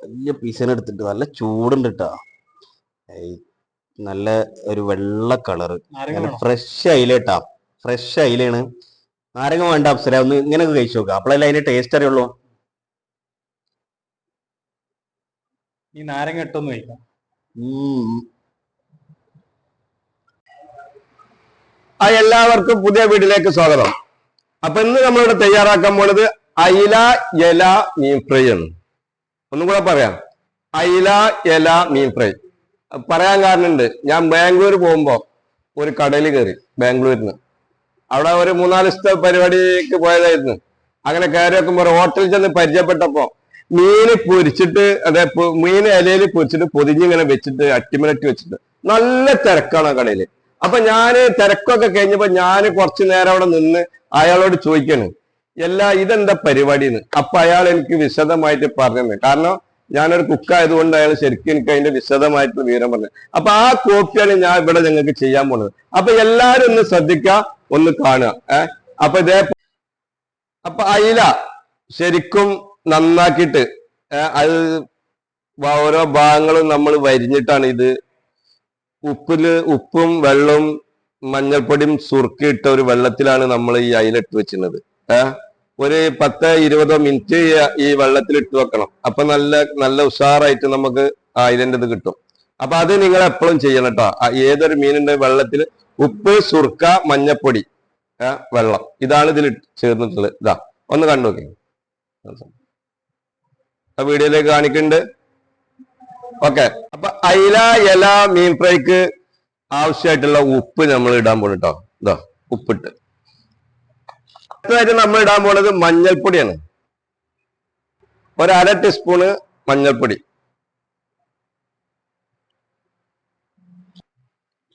വലിയ പീസിനെ എടുത്തിട്ട് നല്ല ചൂടുണ്ട് കേട്ടാ. നല്ല ഒരു വെള്ള കളറ്, നല്ല ഫ്രഷ് അയിലേട്ടാ, ഫ്രഷ് അയിലാണ്. നാരങ്ങ വേണ്ട അപ്സര, ഒന്ന് ഇങ്ങനെ കഴിച്ചു നോക്കുക, അപ്പോഴല്ലേ അതിന്റെ ടേസ്റ്റ് അറിയുള്ളൂ. ഈ നാരങ്ങ ഇട്ടൊന്ന് കഴിക്കാം. എല്ലാവർക്കും പുതിയ വീട്ടിലേക്ക് സ്വാഗതം. അപ്പൊ ഇന്ന് നമ്മളിവിടെ തയ്യാറാക്കാൻ പോണത് അയില ഇല മീൻ ഫ്രൈ ആണ്. ഒന്നും കൂടെ പറയാം, അയില ഇല മീൻ ഫ്രൈ. പറയാൻ കാരണമുണ്ട്, ഞാൻ ബാംഗ്ലൂർ പോകുമ്പോ ഒരു കടയിൽ കയറി, ബാംഗ്ലൂരിന്ന്. അവിടെ ഒരു 3-4 ദിവസത്തെ പരിപാടിക്ക് പോയതായിരുന്നു. അങ്ങനെ കയറി വെക്കുമ്പോ ഒരു ഹോട്ടലിൽ ചെന്ന് പരിചയപ്പെട്ടപ്പോ മീന് പൊരിച്ചിട്ട്, അതെ, മീന് ഇലയിൽ പൊരിച്ചിട്ട് പൊതിഞ്ഞിങ്ങനെ വെച്ചിട്ട് അട്ടിമലട്ടി വെച്ചിട്ട് നല്ല തിരക്കാണ് ആ കടയില്. അപ്പൊ ഞാന് തിരക്കൊക്കെ കഴിഞ്ഞപ്പോ ഞാന് കുറച്ചു നേരം അവിടെ നിന്ന് അയാളോട് ചോദിക്കാണ്, ഇതെന്താ പരിപാടിന്ന്. അപ്പൊ അയാൾ എനിക്ക് വിശദമായിട്ട് പറഞ്ഞു. കാരണം ഞാനൊരു കുക്കായതുകൊണ്ട് അയാൾ ശരിക്കും എനിക്ക് അതിന്റെ വിശദമായിട്ട് വിവരം പറഞ്ഞു. അപ്പൊ ആ കോപ്പിയാണ് ഞാൻ ഇവിടെ ഞങ്ങൾക്ക് ചെയ്യാൻ പോണത്. അപ്പൊ എല്ലാരും ഒന്ന് ശ്രദ്ധിക്കുക, ഒന്ന് കാണുക. അപ്പൊ അയില ശരിക്കും നന്നാക്കിയിട്ട് അത് ഓരോ ഭാഗങ്ങളും നമ്മൾ വരിഞ്ഞിട്ടാണ് ഇത് ഉപ്പും വെള്ളവും മഞ്ഞൾപ്പൊടിയും സുറുക്കിയിട്ട ഒരു വെള്ളത്തിലാണ് നമ്മൾ ഈ അയിലിട്ട് വെച്ചിരുന്നത്. ഒരു 10-20 മിനിറ്റ് ഈ വെള്ളത്തിൽ ഇട്ട് വെക്കണം. അപ്പൊ നല്ല ഉഷാറായിട്ട് നമുക്ക് അയിലന്റെ ഇത് കിട്ടും. അപ്പൊ അത് നിങ്ങൾ എപ്പോഴും ചെയ്യണം കേട്ടോ. ഏതൊരു മീനിന്റെ വെള്ളത്തിൽ ഉപ്പ്, സുർക്ക, മഞ്ഞപ്പൊടി, വെള്ളം, ഇതാണ് ഇതിൽ ചേർന്നിട്ടുള്ളത്. ഇതാ ഒന്ന് കണ്ടു നോക്കി, ആ വീഡിയോയിലേക്ക് കാണിക്കുന്നുണ്ട്. ഓക്കെ. അപ്പൊ അയില ഇല മീൻ ഫ്രൈക്ക് ആവശ്യമായിട്ടുള്ള ഉപ്പ് നമ്മൾ ഇടാൻ പോണു കേട്ടോ. ഇതാ ഉപ്പിട്ട്. അടുത്തതായിട്ട് നമ്മൾ ഇടാൻ പോണത് മഞ്ഞൾപ്പൊടിയാണ്. 1/2 ടീസ്പൂണ് മഞ്ഞൾപ്പൊടി.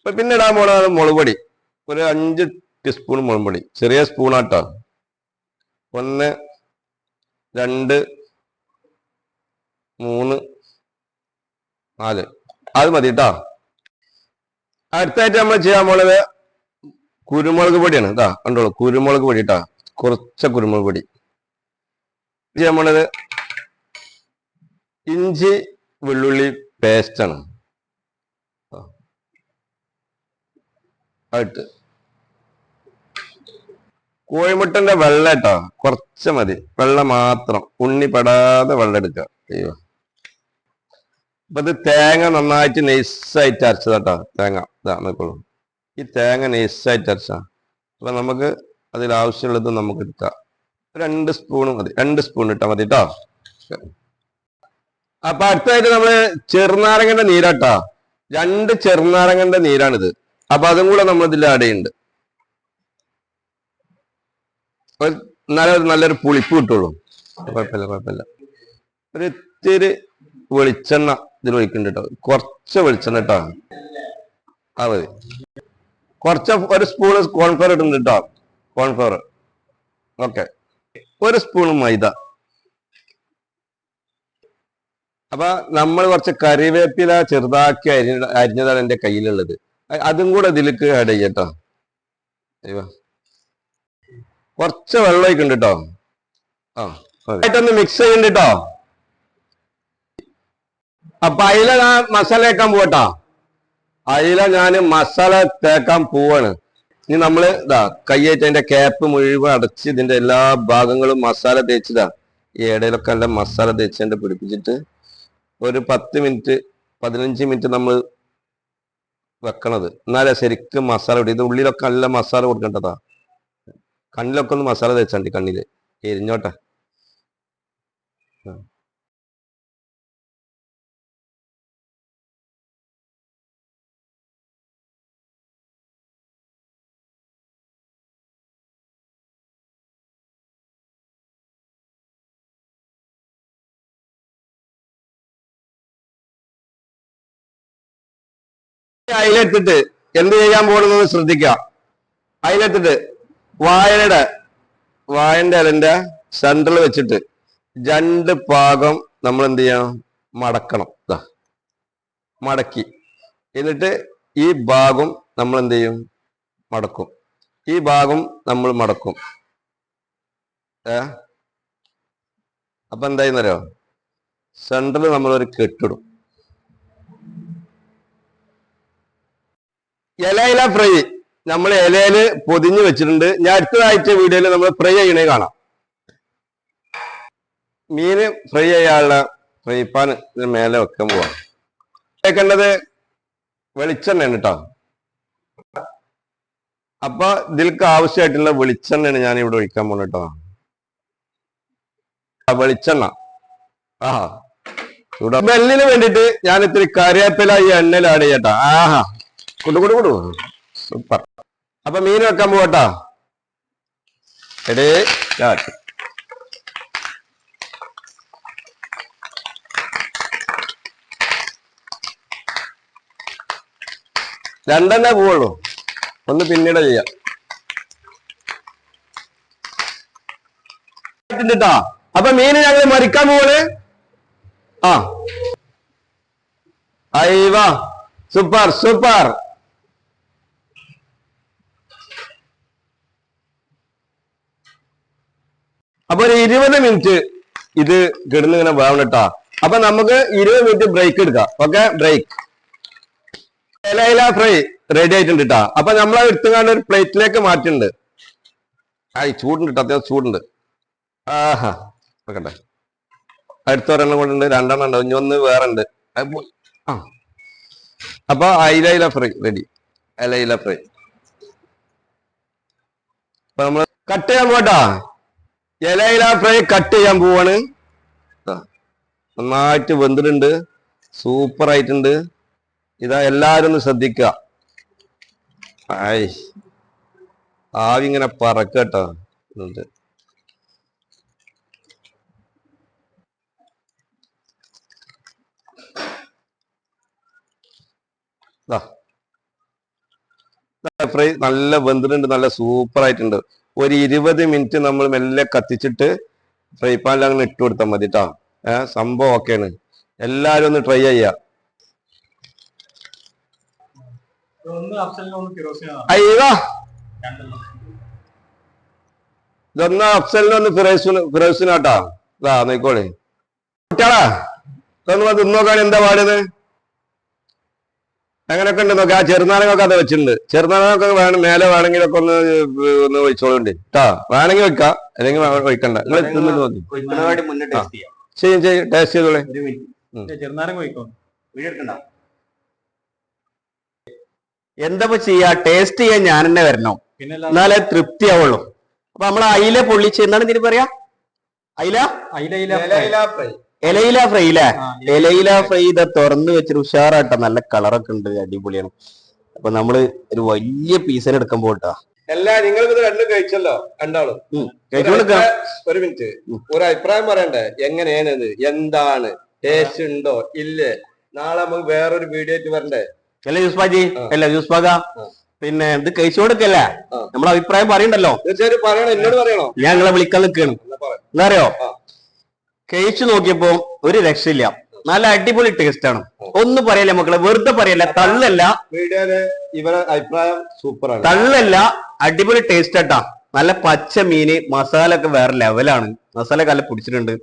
പിന്നെ ഇടാൻ പോണത് മുളക് പൊടി, ഒരു 5 ടീസ്പൂൺ മുളക് പൊടി, ചെറിയ സ്പൂണാട്ടോ. 1, 2, 3, 4, അത് മതി കേട്ടോ. അടുത്തായിട്ട് നമ്മൾ ചെയ്യാൻ പോണത് കുരുമുളക് പൊടിയാണ്. ഇതാ കണ്ടോളൂ, കുരുമുളക് പൊടി കേട്ടോ, കുറച്ച കുരുമുളക് പൊടി. ചെയ്യാൻ പോണത് ഇഞ്ചി വെള്ളുള്ളി പേസ്റ്റാണ്. ആയിട്ട് കോഴിമുട്ടന്റെ വെള്ളം കേട്ടോ, കുറച്ച് മതി, വെള്ളം മാത്രം, ഉണ്ണി പെടാതെ വെള്ളം എടുക്കുക. അയ്യോ, അപ്പൊ ഇത് തേങ്ങ നന്നായിട്ട് നൈസായിട്ട് അരച്ചതാട്ടോ. തേങ്ങ ഇതാ നോക്കോളൂ, ഈ തേങ്ങ നൈസായിട്ട് അരച്ചാ. അപ്പൊ നമുക്ക് അതിലാവശ്യമുള്ളത് നമുക്ക് എടുക്കാം. 2 സ്പൂൺ മതി, 2 സ്പൂൺ ഇട്ടാ മതി കേട്ടോ. അപ്പൊ അടുത്തായിട്ട് നമ്മള് ചെറുനാരങ്ങന്റെ നീരാട്ടാ, 2 ചെറുനാരങ്ങന്റെ നീരാണിത്. അപ്പൊ അതും കൂടെ നമ്മൾ ഇതിൽ ആഡ് ചെയ്യുന്നുണ്ട്. നല്ലൊരു പുളിപ്പ് കിട്ടുള്ളൂ. കുഴപ്പമില്ല. ഒരു ഇത്തിരി വെളിച്ചെണ്ണ ഇതിൽ ഒഴിക്കുന്നുണ്ട് കേട്ടോ, കുറച്ച് വെളിച്ചെണ്ണ കേട്ടോ. ആ മതി. കുറച്ച് 1 സ്പൂൺ കോൺഫ്ലവർ ഇടുന്നുണ്ട് കേട്ടോ, കോൺഫ്ലവർ. ഓക്കെ. 1 സ്പൂൺ മൈദ. അപ്പൊ നമ്മൾ കുറച്ച് കറിവേപ്പില ചെറുതാക്കി അരിഞ്ഞതാണ് എന്റെ കയ്യിലുള്ളത്. അതും കൂടെ ഇതിലേക്ക് ആഡ് ചെയ്യട്ടോ. കുറച്ച് വെള്ളം ഒഴിക്കുന്നുണ്ട് കേട്ടോ. ആയിട്ടൊന്ന് മിക്സ് ചെയ്യുന്നുണ്ട് കേട്ടോ. അപ്പൊ അയില ഞാൻ മസാല തേക്കാൻ പോവട്ടോ. അയില ഞാൻ മസാല തേക്കാൻ പോവാണ്. ഇനി നമ്മള് ഇതാ കയ്യേറ്റ് അതിന്റെ ക്യാപ്പ് മുഴുവൻ അടച്ച് ഇതിന്റെ എല്ലാ ഭാഗങ്ങളും മസാല തേച്ചതാ. ഈ ഇടയിലൊക്കെ നല്ല മസാല തേച്ച് പിടിപ്പിച്ചിട്ട് ഒരു 10 മിനിറ്റ് 15 മിനിറ്റ് നമ്മൾ വെക്കണത്. എന്നാലേ ശരിക്കും മസാല ഇടും. ഇത് ഉള്ളിലൊക്കെ നല്ല മസാല കൊടുക്കേണ്ടതാ. കണ്ണിലൊക്കെ ഒന്ന് മസാല തേച്ചാണ്ടി, കണ്ണില് എരിഞ്ഞോട്ടെ. അതിലെത്തിട്ട് എന്ത് ചെയ്യാൻ പോകണമെന്ന് ശ്രദ്ധിക്കാം. അതിലെത്തിട്ട് വാഴന്റെ ഇലന്റെ സെന്ററിൽ വെച്ചിട്ട് 2 ഭാഗം നമ്മൾ എന്ത് ചെയ്യണം, മടക്കണം. മടക്കി എന്നിട്ട് ഈ ഭാഗം നമ്മൾ എന്ത് ചെയ്യും, മടക്കും. ഈ ഭാഗം നമ്മൾ മടക്കും. അപ്പൊ എന്തായിന്നറിയോ, സെന്ററിൽ നമ്മൾ ഒരു കെട്ടിടും. ഇല ഫ്രൈ നമ്മൾ ഇലയില് പൊതിഞ്ഞ് വെച്ചിട്ടുണ്ട്. ഞാൻ അടുത്തതായിട്ട് വീഡിയോയിൽ നമ്മൾ ഫ്രൈ ചെയ്യണേ കാണാം. മീന് ഫ്രൈ ചെയ്യാനുള്ള ഫ്രൈ പാൻ ഇതിന് മേലെ വെക്കാൻ പോവാം. വെക്കേണ്ടത് വെളിച്ചെണ്ണയാണ് കേട്ടോ. അപ്പൊ ഇതിൽക്ക് ആവശ്യമായിട്ടുള്ള വെളിച്ചെണ്ണയാണ് ഞാൻ ഇവിടെ ഒഴിക്കാൻ പോണ കേട്ടോ. വെളിച്ചെണ്ണ ബെല്ലിന് വേണ്ടിട്ട് ഞാൻ ഇത്തിരി കറിവേപ്പില ഈ എണ്ണയിൽ ആഡ് ചെയ്യട്ടാ. ആഹാ കൊടു സൂപ്പർ. അപ്പൊ മീൻ വെക്കാൻ പോകട്ടാ. എടേ രണ്ടെണ്ണേ പോവുള്ളൂ, ഒന്ന് പിന്നീട് ചെയ്യാം. അപ്പൊ മീന് ഞങ്ങൾ മരിക്കാൻ പോവാണ്. അയ്യവാ സൂപ്പർ സൂപ്പർ. അപ്പൊ ഒരു 20 മിനിറ്റ് ഇത് കിടന്നിങ്ങനെ വേവണട്ടാ. അപ്പൊ നമുക്ക് 20 മിനിറ്റ് ബ്രേക്ക് എടുക്കാം. Okay, break. ഇല ഫ്രൈ റെഡി ആയിട്ടുണ്ട് കേട്ടാ. അപ്പൊ നമ്മൾ എടുത്തുകൊണ്ട് ഒരു പ്ലേറ്റിലേക്ക് മാറ്റിണ്ട്. ചൂടുണ്ട് കേട്ടോ, അത്യാവശ്യം ചൂടുണ്ട്. ആഹാ നോക്കട്ടെ. അടുത്ത ഒരെണ്ണം കൊണ്ടുണ്ട്, 2 എണ്ണം ഉണ്ട്, ഇനി ഒന്ന് വേറെ ഉണ്ട്. അപ്പൊ ഇല ഫ്രൈ റെഡി. ഇല ഫ്രൈ അപ്പൊ നമ്മള് കട്ട് ചെയ്യാൻ പോട്ടാ. ഇല ഫ്രൈ കട്ട് ചെയ്യാൻ പോവാണ്. നന്നായിട്ട് വെന്തിട്ടുണ്ട്, സൂപ്പർ ആയിട്ടുണ്ട്. ഇതാ എല്ലാരും ഒന്ന് ശ്രദ്ധിക്കുക. ആവി ഇങ്ങനെ പറക്കട്ടോ. ഫ്രൈ നല്ല വെന്തിട്ടുണ്ട്, നല്ല സൂപ്പർ ആയിട്ടുണ്ട്. ഒരു 20 മിനിറ്റ് നമ്മൾ മെല്ലെ കത്തിച്ചിട്ട് ഫ്രൈ പാനിൽ അങ്ങനെ ഇട്ട് കൊടുത്താൽ മതി കേട്ടോ. സംഭവം ഓക്കെയാണ്. എല്ലാരും ഒന്ന് ട്രൈ ചെയ്യാ. അയ്യോ ഇതൊന്ന് അഫ്സലിനൊന്ന് ഫിറോസിനാട്ടാ. ഇതാ നോക്കോളെ കുട്ടികളാ, ഇതൊന്ന് തിന്നോക്കാൻ എന്താ പാടുന്നത്, അങ്ങനെയൊക്കെ ഉണ്ട് നോക്കാം. ആ ചെറുനാരങ്ങൊക്കെ അത് വെച്ചിട്ടുണ്ട്. ചെറുനാരങ്ങൊക്കെ വേണം, മേലെ വേണമെങ്കിലൊക്കെ ഒന്ന് ഒഴിച്ചോളുണ്ട് കേട്ടാ. വേണമെങ്കിൽ വെക്കാം, അല്ലെങ്കിൽ ഒഴിക്കണ്ട. നിങ്ങൾ തിന്നിട്ട് നോക്കി ചെയ്യും ടേസ്റ്റ് ചെയ്തോളെ. എന്താ ചെയ്യാ, ടേസ്റ്റ് ചെയ്യാൻ ഞാൻ തന്നെ വരണോ, എന്നാലേ തൃപ്തി ആവുള്ളൂ. അപ്പൊ നമ്മളെ അയില പൊള്ളിച്ച് എന്താണ് ഇതിന് പറയാ, ഇലയില ഫ്രൈ അല്ലേ. ഇലയില ഫ്രൈ ഇതാ തുറന്ന് വെച്ചിട്ട് ഉഷാറാട്ട, നല്ല കളറൊക്കെ ഉണ്ട്, അടിപൊളിയാണ്. അപ്പൊ നമ്മള് ഒരു വലിയ പീസിന് എടുക്കാൻ പോട്ടാ. അല്ല നിങ്ങൾ ഇത് രണ്ടും കഴിച്ചല്ലോ, രണ്ടാളും ഒരു മിനിറ്റ് ഒരു അഭിപ്രായം പറയണ്ടേ, എങ്ങനെയാണ് ഇത്, എന്താണ്, ടേസ്റ്റ് ഉണ്ടോ ഇല്ലേ? നാളെ നമുക്ക് വേറൊരു വീഡിയോ ആയിട്ട് വരണ്ടേ. അല്ല യൂസ്ഫാജി, അല്ല യൂസ്ഫാഗ, പിന്നെ ഇത് കഴിച്ചു കൊടുക്കല്ലേ, നമ്മളെ അഭിപ്രായം പറയണ്ടല്ലോ. തീർച്ചയായിട്ടും പറയണം, എന്നോട് പറയണോ. ഞാൻ നിങ്ങളെ വിളിക്കാൻ നിൽക്കണം. എന്താ അറിയോ, കഴിച്ചു നോക്കിയപ്പോ ഒരു രക്ഷയില്ല, നല്ല അടിപൊളി ടേസ്റ്റ് ആണ്. ഒന്നും പറയല്ല മക്കളെ, വെറുതെ പറയല്ല, തള്ളല്ല. വീഡിയോയില് ഇവരെ അഭിപ്രായം സൂപ്പറാണ്, തള്ളല്ല, അടിപൊളി ടേസ്റ്റ് ആട്ടാ. നല്ല പച്ച മീന്, മസാല ഒക്കെ വേറെ ലെവലാണ്. മസാല കല്ല പിടിച്ചിട്ടുണ്ട്,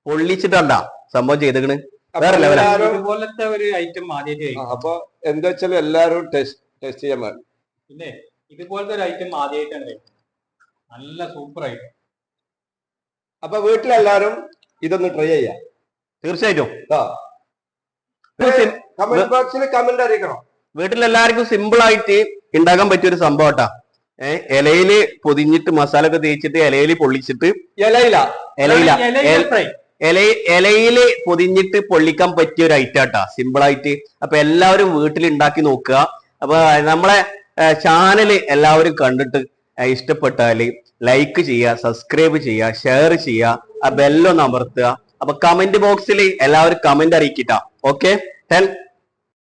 പൊള്ളിച്ചിട്ടാ സംഭവം ചെയ്തേക്കണ്, വേറെ ലെവലാണ്. ഇതുപോലത്തെ ഒരു ഐറ്റം ആദ്യമായിട്ട്. അപ്പൊ എന്താ വെച്ചാൽ എല്ലാരും ടേസ്റ്റ് ചെയ്യാൻ പാടില്ല. പിന്നെ ഇതുപോലത്തെ ഒരു ഐറ്റം ആദ്യമായിട്ടാണ്, നല്ല സൂപ്പർ ഐറ്റം. അപ്പൊ വീട്ടിലെല്ലാരും ഇതൊന്ന് ട്രൈ ചെയ്യാം തീർച്ചയായിട്ടും. കമന്റ് ബോക്സിൽ കമന്റ് അറിയിക്കണം. വീട്ടിലെല്ലാവർക്കും സിമ്പിൾ ആയിട്ട് ഉണ്ടാക്കാൻ പറ്റിയ ഒരു സംഭവം കേട്ടാ. ഇലയില് പൊതിഞ്ഞിട്ട് മസാല ഒക്കെ തേച്ചിട്ട് ഇലയില് പൊള്ളിച്ചിട്ട് ഇലയില് പൊതിഞ്ഞിട്ട് പൊള്ളിക്കാൻ പറ്റിയ ഒരു ഐറ്റം കേട്ടാ, സിമ്പിൾ ആയിട്ട്. അപ്പൊ എല്ലാവരും വീട്ടിൽ ഉണ്ടാക്കി നോക്കുക. അപ്പൊ നമ്മളെ ചാനല് എല്ലാവരും കണ്ടിട്ട് ഇഷ്ടപ്പെട്ടാല് ലൈക്ക് ചെയ്യുക, സബ്സ്ക്രൈബ് ചെയ്യുക, ഷെയർ ചെയ്യുക, ആ ബെല്ലൊന്ന് അമർത്തുക. അപ്പൊ കമന്റ് ബോക്സിൽ എല്ലാവരും കമന്റ് അറിയിക്കിട്ടാ. ഓക്കെ 10